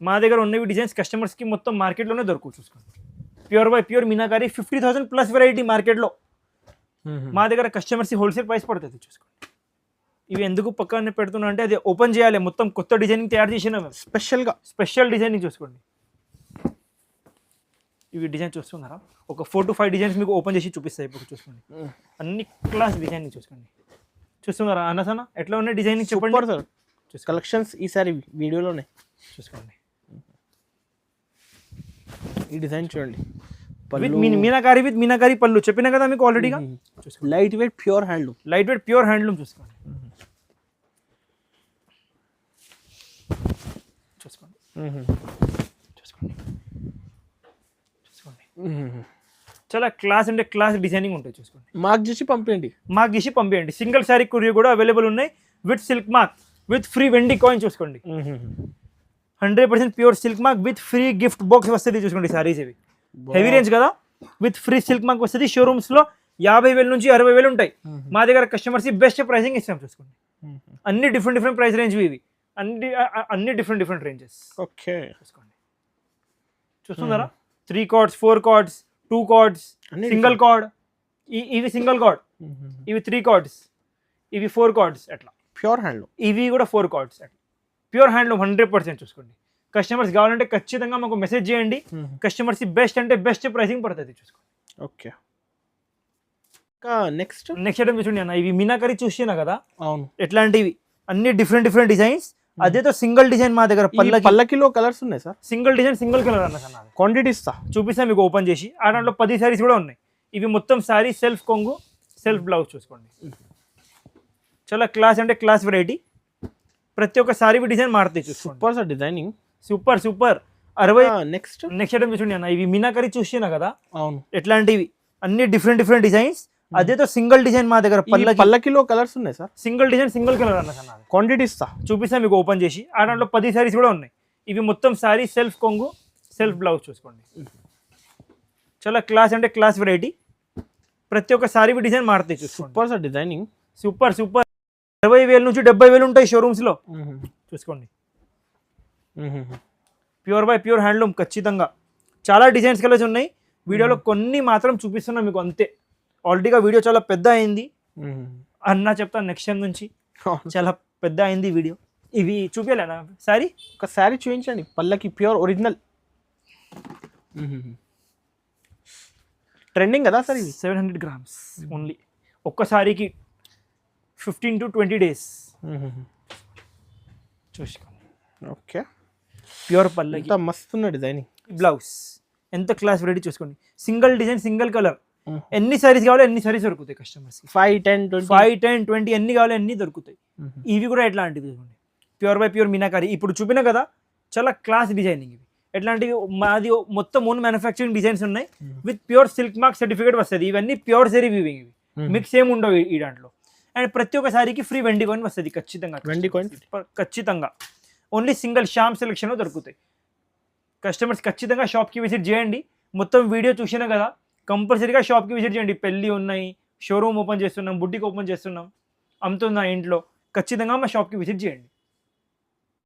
మా దగ్గర ఉన్నవి డిజైన్స్ కస్టమర్స్కి మొత్తం మార్కెట్లోనే దొరుకు. చూసుకోండి pure by pure meenakari 50,000 plus variety మార్కెట్లో. మా దగ్గర కస్టమర్స్కి హోల్సేల్ ప్రైస్ పడుతుంది. చూసుకోండి ఇవి ఎందుకు పక్కనే పెడుతున్నా అంటే అది ఓపెన్ చేయాలి, మొత్తం కొత్త డిజైనింగ్ తయారు చేసినా మేము స్పెషల్ డిజైనింగ్. చూసుకోండి ఇవి డిజైన్ చూస్తున్నారా, ఒక 4 to 5 డిజైన్స్ మీకు ఓపెన్ చేసి చూపిస్తాయి. ఇప్పుడు చూసుకోండి అన్ని క్లాస్ డిజైనింగ్. చూస్తున్నారా అన్నసన ఎట్లా ఉన్నాయి డిజైనింగ్ చెప్పండి సార్. కలెక్షన్స్ ఈసారి వీడియోలోనే చూసుకోండి. ఈ డిజైన్ చూడండి, మీనాకారి విత్ మీనాకారి పళ్ళు చెప్పినా కదా మీకు ఆల్రెడీగా. లైట్ వెయిట్ ప్యూర్ హ్యాండ్లూమ్ చూసుకోండి. చాలా క్లాస్ అంటే క్లాస్ డిజైనింగ్ ఉంటాయి. చూసుకోండి మార్క్ చేసి పంపించండి. సింగిల్ సారీ కొరియర్ కూడా అవైలబుల్ ఉన్నాయి, with silk mark, with free వెండి కాయిన్. చూసుకోండి 100% pure silk mark with free gift box వస్తుంది. చూసుకోండి సారీస్ ఇవి హెవీ రేంజ్ కదా, విత్ ఫ్రీ సిల్క్ మార్క్ వస్తుంది. షోరూమ్స్లో 50,000 నుంచి 60,000 ఉంటాయి. మా దగ్గర కస్టమర్స్ బెస్ట్ ప్రైసింగ్ ఇస్తాం. చూసుకోండి అన్ని డిఫరెంట్ ప్రైస్ రేంజ్ ఇవి, అన్ని డిఫరెంట్ రేంజెస్. ఓకే చూసుకోండి, చూస్తున్నారా 3 cards, 4 cards, 2 cards, single card. ఇవి సింగిల్ కార్డ్, ఇవి 3 కార్డ్స్, ఇవి 4 కార్డ్స్. అట్లా ప్యూర్ హ్యాండ్లూమ్. ఇవి కూడా 4 కార్డ్స్. అట్లా ప్యూర్ హ్యాండ్లూమ్ 100%. చూసుకోండి కస్టమర్స్ కావాలంటే ఖచ్చితంగా మాకు మెసేజ్ చేయండి. కస్టమర్స్ బెస్ట్ అంటే బెస్ట్ ప్రైసింగ్ పడుతుంది చూసుకోండి. ఓకే. ఇంకా నెక్స్ట్ నెక్స్ట్ ఐటమ్ చూడండి అన్న, ఇవి మీనాకరీ చూసినా కదా, అవును. ఎట్లాంటివి అన్ని డిఫరెంట్ డిఫరెంట్ డిజైన్స్. అదేతో సింగిల్ డిజైన్ మా దగ్గర పల్లకిలో కలర్స్ ఉన్నాయి sir. Single design single colour అన్న సార్. క్వాంటిటీ ఇస్తా చూపిస్తా మీకు ఓపెన్ చేసి. ఆ దాంట్లో 10 సారీస్ కూడా ఉన్నాయి. ఇవి మొత్తం సారీ సెల్ఫ్ కొంగు సెల్ఫ్ బ్లౌజ్ చూసుకోండి. చాలా క్లాస్ అంటే క్లాస్ వెరైటీ. ప్రతి ఒక్క సారీ డిజైన్ మారుతాయి చూసుకోండి. Super sir designing. Super super 60. Next item చూడండి అన్న, ఇవి మీనాకరీ చూసినా కదా, అవును. ఎట్లాంటివి అన్ని డిఫరెంట్ డిఫరెంట్ డిజైన్స్. అదేతో సింగిల్ డిజైన్ మా దగ్గర పల్లకిలో కలర్స్ ఉన్నాయి sir. Single design single colour అన్న సార్. క్వాంటిటీ ఇస్తా చూపిస్తా మీకు ఓపెన్ చేసి. ఆ దాంట్లో 10 సారీస్ కూడా ఉన్నాయి. ఇవి మొత్తం సారీ సెల్ఫ్ కొంగు సెల్ఫ్ బ్లౌజ్ చూసుకోండి. చాలా క్లాస్ అంటే క్లాస్ వెరైటీ. ప్రతి ఒక్క సారీ డిజైన్ మారుతాయి చూసుకోండి. Super sir designing. Super super 60,000 నుంచి 70,000 ఉంటాయి షోరూమ్స్ లో చూసుకోండి. ప్యూర్ బై ప్యూర్ హ్యాండ్లూమ్ ఖచ్చితంగా. చాలా డిజైన్స్ కలర్స్ ఉన్నాయి. వీడియోలో కొన్ని మాత్రం చూపిస్తున్నా మీకు అంతే. ఆల్రెడీగా వీడియో చాలా పెద్ద అయింది అన్న చెప్తాను. నెక్స్ట్ టైం నుంచి చాలా పెద్ద అయింది వీడియో. ఇవి చూపించాలన్నా సారీ. ఒక శారీ చూపించండి. పల్లకి ప్యూర్ ఒరిజినల్ ట్రెండింగ్ కదా సార్. ఇది 700 grams ఓన్లీ. ఒక్కసారికి 15 to 20 days చూసుకోండి. ఓకే. ప్యూర్ పల్లకి ఎంత మస్తున్న డిజైనింగ్. బ్లౌజ్ ఎంత క్లాస్ వెరైటీ చూసుకోండి. Single design single colour. ఎన్ని సారీస్ కావాలో ఎన్ని సారీస్ దొరుకుతాయి కస్టమర్స్. 5, 10, 20 ఎన్ని కావాలో ఎన్ని దొరుకుతాయి. ఇవి కూడా ఎట్లాంటివి చూసుకోండి. Pure by pure meenakari. ఇప్పుడు చూపిన కదా చాలా క్లాస్ డిజైనింగ్. ఇవి ఎట్లాంటివి మాది మొత్తం ఓన్ మ్యానుఫ్యాక్చరింగ్ డిజైన్స్ ఉన్నాయి. With pure silk mark certificate వస్తుంది. ఇవన్నీ ప్యూర్ జరీ వీవింగ్. ఇవి మిక్స్ ఏమి ఉండవు ఈ దాంట్లో. అండ్ ప్రతి ఒక్క సారీకి ఫ్రీ వెండి కాయిన్ వస్తుంది ఖచ్చితంగా. ఖచ్చితంగా ఓన్లీ సింగిల్ శ్యామ్ సెలెక్షన్లో దొరుకుతాయి. కస్టమర్స్ ఖచ్చితంగా షాప్కి విజిట్ చేయండి. మొత్తం వీడియో చూసినా కదా, కంపల్సరీగా షాప్కి విజిట్ చేయండి. పెళ్ళి ఉన్నాయి, షోరూమ్ ఓపెన్ చేస్తున్నాం, బుడ్డికి ఓపెన్ చేస్తున్నాం, అమ్ముతున్నా ఇంట్లో, ఖచ్చితంగా మా షాప్కి విజిట్ చేయండి.